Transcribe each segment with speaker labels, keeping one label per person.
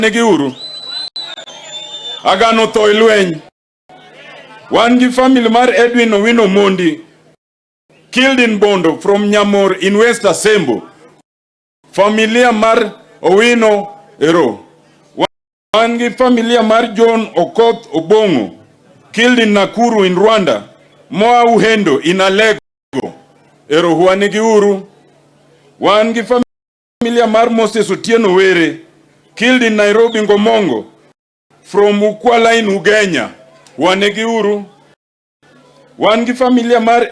Speaker 1: negi uru. Agano to ilweny. Wan gi family mar Edwin Owino Mondi, killed in Bondo from Nyamor in West Asembo. Familia mar Owino Ero. Wan gi familia mar John Okoth Obongo, killed in Nakuru in Rwanda. Moa Uhendo in Alego. Ero huanegi uru. Wan gi familia mar Moses Otiende Were, killed in Nairobi Ngomongo from Ukwala in Ugenya. Huanegi uru. Wan gi familia mar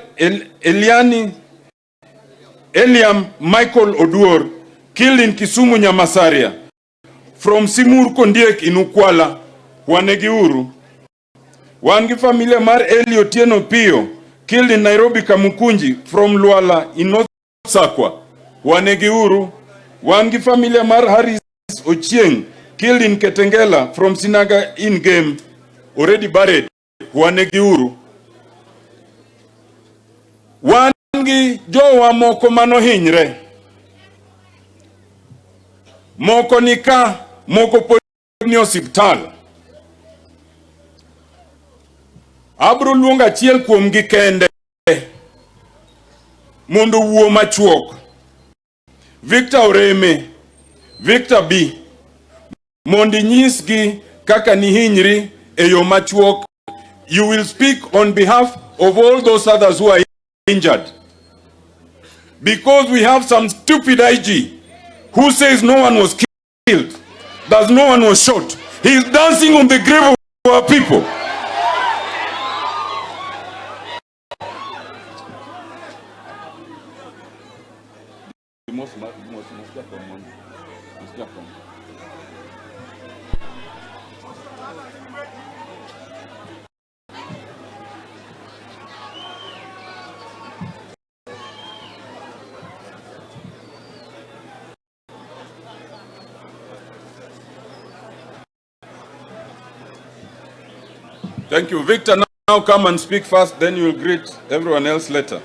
Speaker 1: Eliam Michael Oduor, killed in Kisumu Nyamasaria from Simur Kondiek in Ukwala. Huanegi uru. Wan gi familia mar Eli Otieno Pio, killed in Nairobi Kamukunji from Luala in North Sakwa. Huanegi uru. Wan gi familia mar Harris Ochieng, killed in Ketengela from Sinaga in Game, already buried. Huanegi uru. Wan gi jowa moko mano hinyre. Moko nika, moko pod ni osiptal. Abro luonga achiel kuom gi kende mondo wuo machuok. Victor Oreme, Victor B. Mondi nyisgi kaka ni hinyri e yo machuok. You will speak on behalf of all those others who are injured. Because we have some stupid IG who says no one was killed, that no one was shot. He is dancing on the grave of our people. Thank you. Victor, now come and speak first, then you will greet everyone else later.